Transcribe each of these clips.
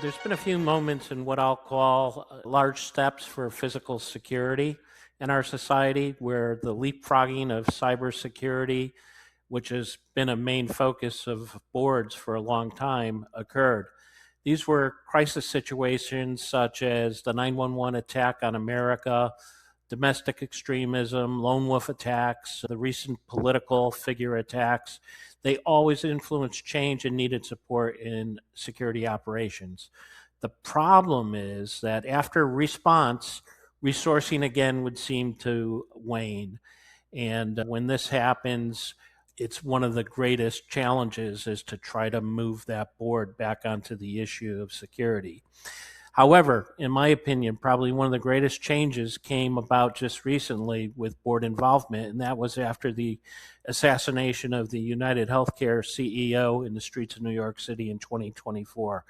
There's been a few moments in what I'll call large steps for physical security in our society where the leapfrogging of cybersecurity, which has been a main focus of boards for a long time, occurred. These were crisis situations such as the 911 attack on America, domestic extremism, lone wolf attacks, the recent political figure attacks. They always influenced change and needed support in security operations. The problem is that after response, resourcing again would seem to wane. And when this happens, it's one of the greatest challenges is to try to move that board back onto the issue of security. However, in my opinion, probably one of the greatest changes came about just recently with board involvement, and that was after the assassination of the United Healthcare CEO in the streets of New York City in 2024.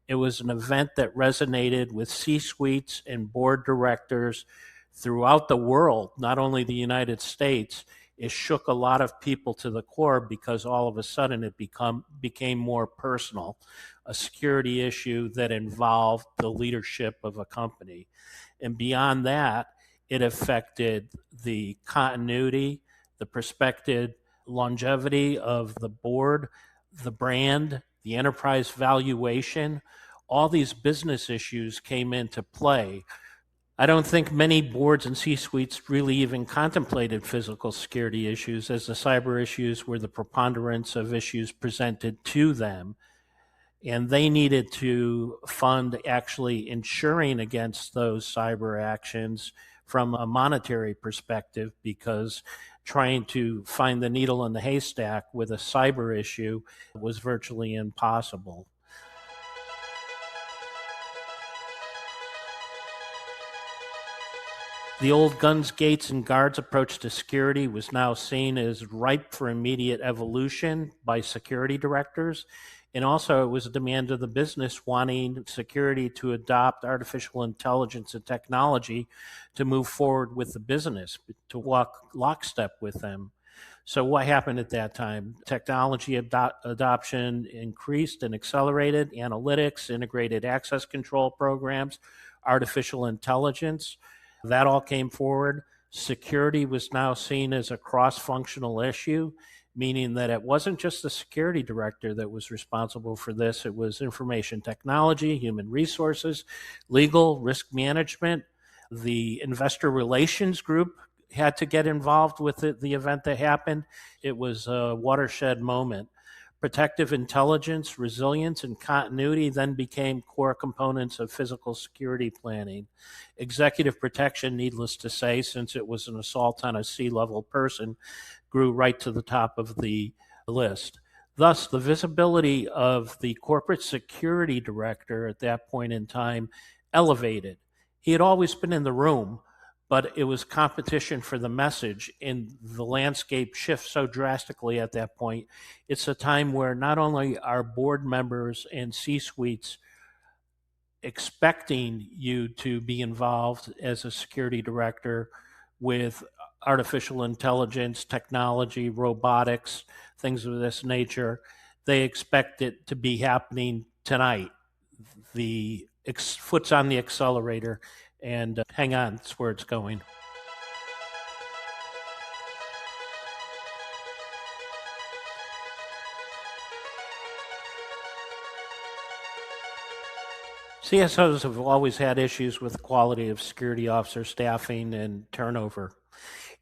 It was an event that resonated with C suites and board directors throughout the world, not only the United States. It shook a lot of people to the core because all of a sudden it became more personal, a security issue that involved the leadership of a company. And beyond that, it affected the continuity, the perspective, longevity of the board, the brand, the enterprise valuation. All these business issues came into play. I don't think many boards and C-suites really even contemplated physical security issues, as the cyber issues were the preponderance of issues presented to them. And they needed to fund actually insuring against those cyber actions from a monetary perspective, because trying to find the needle in the haystack with a cyber issue was virtually impossible. The old guns, gates, and guards approach to security was now seen as ripe for immediate evolution by security directors. And also, it was a demand of the business wanting security to adopt artificial intelligence and technology to move forward with the business, to walk lockstep with them. So, what happened at that time? Technology adoption increased and accelerated, analytics, integrated access control programs, artificial intelligence. That all came forward. Security was now seen as a cross functional issue, meaning that it wasn't just the security director that was responsible for this, it was information technology, human resources, legal, risk management. The investor relations group had to get involved with the event that happened. It was a watershed moment. Protective intelligence, resilience, and continuity then became core components of physical security planning. Executive protection, needless to say, since it was an assault on a C-level person, grew right to the top of the list. Thus, the visibility of the corporate security director at that point in time elevated. He had always been in the room, but it was competition for the message, and the landscape shifts so drastically at that point. It's a time where not only are board members and C-suites expecting you to be involved as a security director with artificial intelligence, technology, robotics, things of this nature, they expect it to be happening tonight. The foot's on the accelerator, and hang on, that's where it's going. CSOs have always had issues with the quality of security officer staffing and turnover.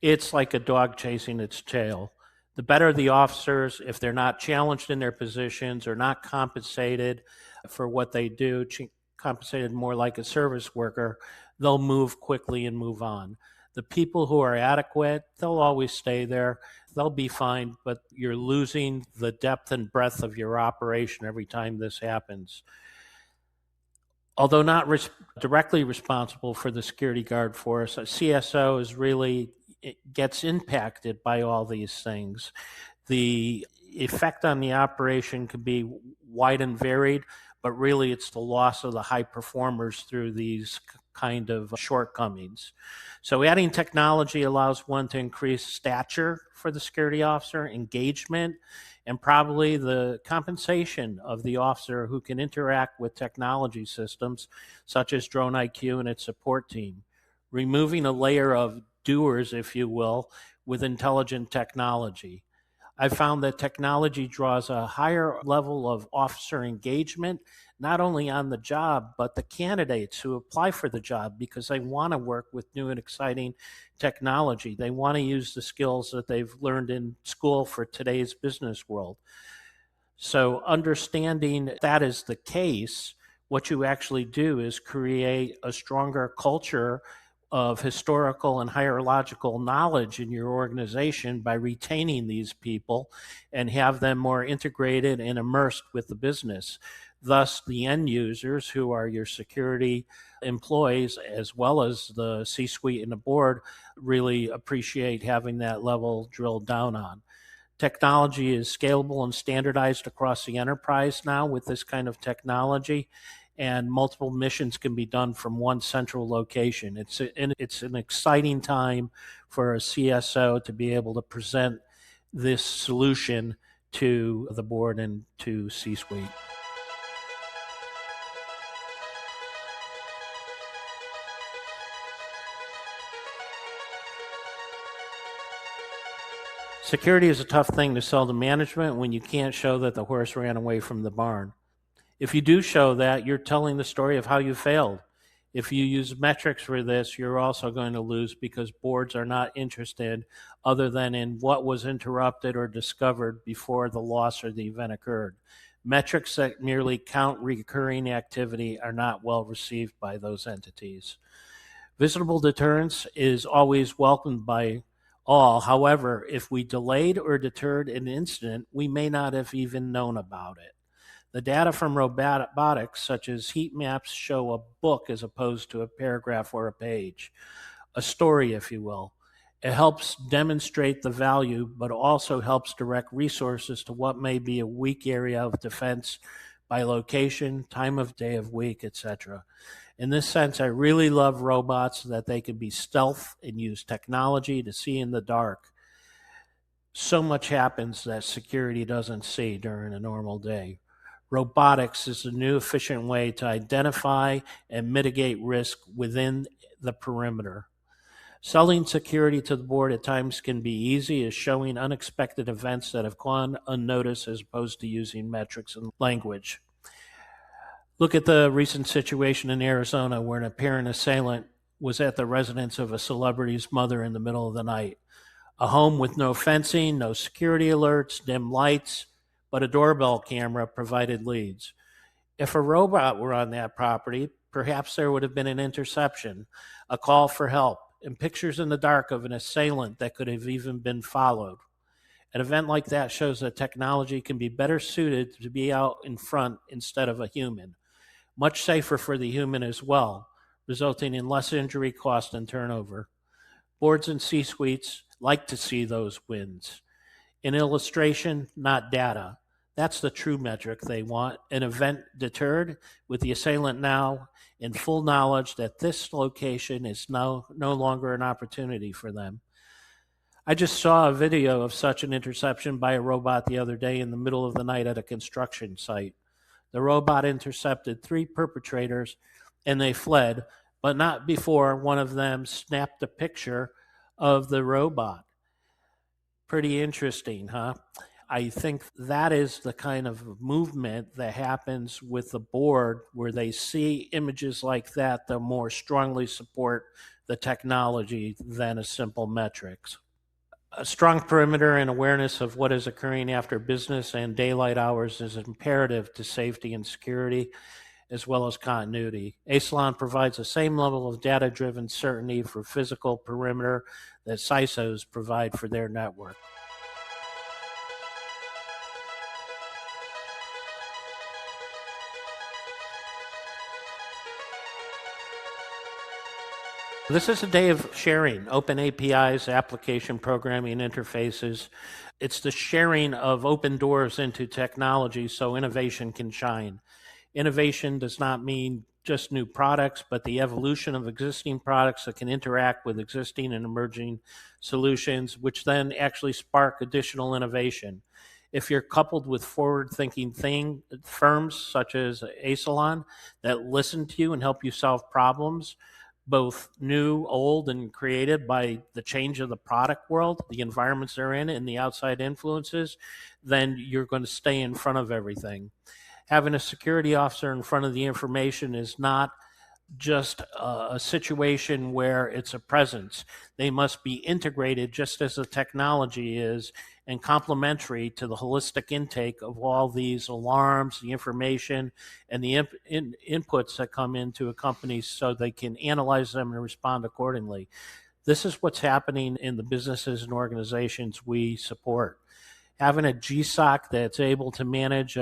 It's like a dog chasing its tail. The better the officers, if they're not challenged in their positions or not compensated for what they do, compensated more like a service worker, they'll move quickly and move on. The people who are adequate, they'll always stay there. They'll be fine, but you're losing the depth and breadth of your operation every time this happens. Although not directly responsible for the security guard force, a CSO is really gets impacted by all these things. The effect on the operation can be wide and varied, but really it's the loss of the high performers through these kind of shortcomings. So adding technology allows one to increase stature for the security officer, engagement, and probably the compensation of the officer who can interact with technology systems such as Drone IQ and its support team, removing a layer of doers, if you will, with intelligent technology. I've found that technology draws a higher level of officer engagement, not only on the job, but the candidates who apply for the job because they want to work with new and exciting technology. They want to use the skills that they've learned in school for today's business world. So, understanding that is the case, what you actually do is create a stronger culture of historical and hierarchical knowledge in your organization by retaining these people and have them more integrated and immersed with the business. Thus, the end users, who are your security employees, as well as the C suite and the board, really appreciate having that level drilled down on. Technology is scalable and standardized across the enterprise now with this kind of technology, and multiple missions can be done from one central location. It's an exciting time for a CSO to be able to present this solution to the board and to C-suite. Security is a tough thing to sell to management when you can't show that the horse ran away from the barn. If you do show that, you're telling the story of how you failed. If you use metrics for this, you're also going to lose because boards are not interested other than in what was interrupted or discovered before the loss or the event occurred. Metrics that merely count recurring activity are not well received by those entities. Visible deterrence is always welcomed by all. However, if we delayed or deterred an incident, we may not have even known about it. The data from robotics, such as heat maps, show a book as opposed to a paragraph or a page, a story, if you will. It helps demonstrate the value, but also helps direct resources to what may be a weak area of defense by location, time of day of week, etc. In this sense, I really love robots that they can be stealth and use technology to see in the dark. So much happens that security doesn't see during a normal day. Robotics is a new efficient way to identify and mitigate risk within the perimeter. Selling security to the board at times can be easy, as showing unexpected events that have gone unnoticed as opposed to using metrics and language. Look at the recent situation in Arizona where an apparent assailant was at the residence of a celebrity's mother in the middle of the night. A home with no fencing, no security alerts, dim lights, but a doorbell camera provided leads. If a robot were on that property, perhaps there would have been an interception, a call for help, and pictures in the dark of an assailant that could have even been followed. An event like that shows that technology can be better suited to be out in front instead of a human. Much safer for the human as well, resulting in less injury, cost, and turnover. Boards and C-suites like to see those wins. In illustration, not data. That's the true metric they want. An event deterred, with the assailant now in full knowledge that this location is no longer an opportunity for them. I just saw a video of such an interception by a robot the other day in the middle of the night at a construction site. The robot intercepted 3 perpetrators and they fled, but not before one of them snapped a picture of the robot. Pretty interesting, huh? I think that is the kind of movement that happens with the board where they see images like that, they'll more strongly support the technology than a simple metrics. A strong perimeter and awareness of what is occurring after business and daylight hours is imperative to safety and security, as well as continuity. Asylon provides the same level of data-driven certainty for physical perimeter that CISOs provide for their network. This is a day of sharing, open APIs, application programming interfaces. It's the sharing of open doors into technology so innovation can shine. Innovation does not mean just new products, but the evolution of existing products that can interact with existing and emerging solutions, which then actually spark additional innovation. If you're coupled with forward-thinking firms such as Asylon that listen to you and help you solve problems, both new, old, and created by the change of the product world, the environments they're in, and the outside influences, then you're going to stay in front of everything. Having a security officer in front of the information is not just a situation where it's a presence. They must be integrated just as the technology is and complementary to the holistic intake of all these alarms, the information, and the inputs that come into a company so they can analyze them and respond accordingly. This is what's happening in the businesses and organizations we support. Having a GSOC that's able to manage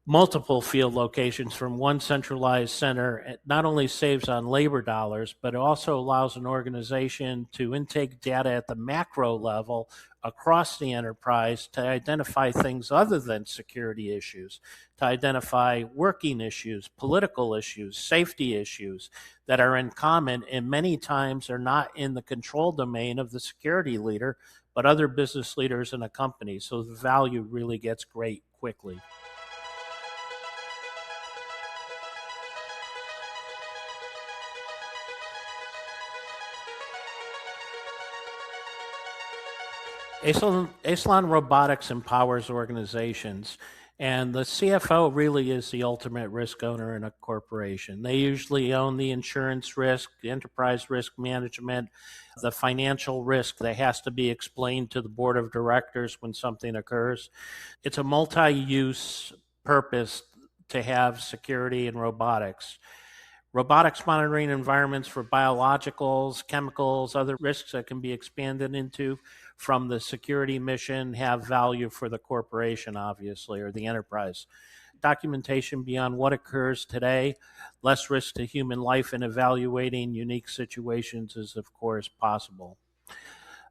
multiple field locations from one centralized center not only saves on labor dollars, but it also allows an organization to intake data at the macro level across the enterprise to identify things other than security issues, to identify working issues, political issues, safety issues that are in common and many times are not in the control domain of the security leader, but other business leaders in a company. So the value really gets great quickly. Asylon Robotics empowers organizations, and the CFO really is the ultimate risk owner in a corporation. They usually own the insurance risk, the enterprise risk management, the financial risk that has to be explained to the board of directors when something occurs. It's a multi-use purpose to have security in robotics. Robotics monitoring environments for biologicals, chemicals, other risks that can be expanded into from the security mission have value for the corporation, obviously, or the enterprise. Documentation beyond what occurs today, less risk to human life, and evaluating unique situations is, of course, possible.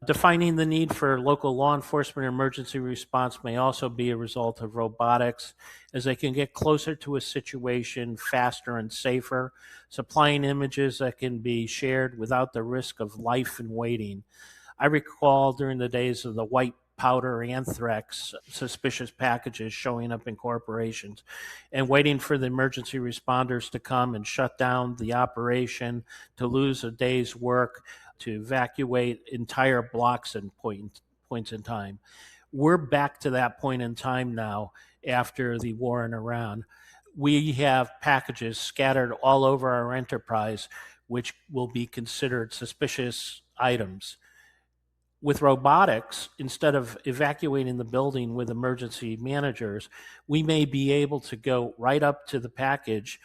Defining the need for local law enforcement and emergency response may also be a result of robotics, as they can get closer to a situation faster and safer, supplying images that can be shared without the risk of life and waiting. I recall during the days of the white powder anthrax suspicious packages showing up in corporations and waiting for the emergency responders to come and shut down the operation, to lose a day's work, to evacuate entire blocks and points in time. We're back to that point in time now after the war in Iran. We have packages scattered all over our enterprise which will be considered suspicious items. With robotics, instead of evacuating the building with emergency managers, we may be able to go right up to the package,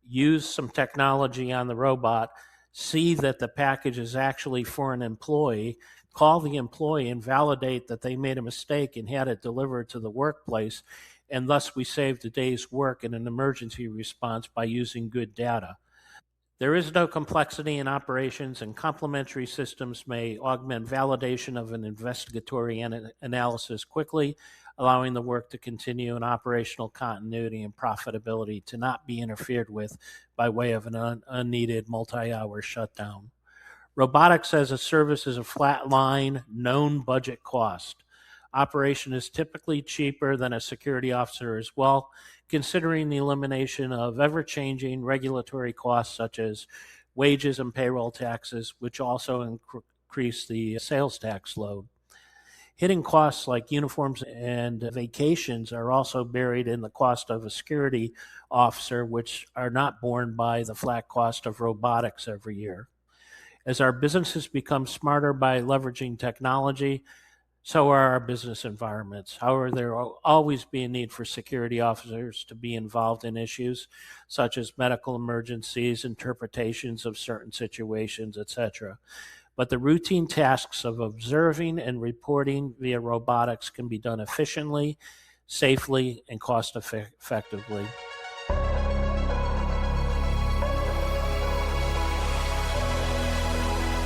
use some technology on the robot, see that the package is actually for an employee, call the employee and validate that they made a mistake and had it delivered to the workplace, and thus we saved a day's work in an emergency response by using good data. There is no complexity in operations, and complementary systems may augment validation of an investigatory analysis quickly, allowing the work to continue in operational continuity and profitability to not be interfered with by way of an unneeded multi-hour shutdown. Robotics as a service is a flat line, known budget cost. Operation is typically cheaper than a security officer as well, considering the elimination of ever-changing regulatory costs such as wages and payroll taxes, which also increase the sales tax load. Hidden costs like uniforms and vacations are also buried in the cost of a security officer, which are not borne by the flat cost of robotics every year. As our businesses become smarter by leveraging technology, so are our business environments. However, there will always be a need for security officers to be involved in issues such as medical emergencies, interpretations of certain situations, etc. But the routine tasks of observing and reporting via robotics can be done efficiently, safely, and cost effectively.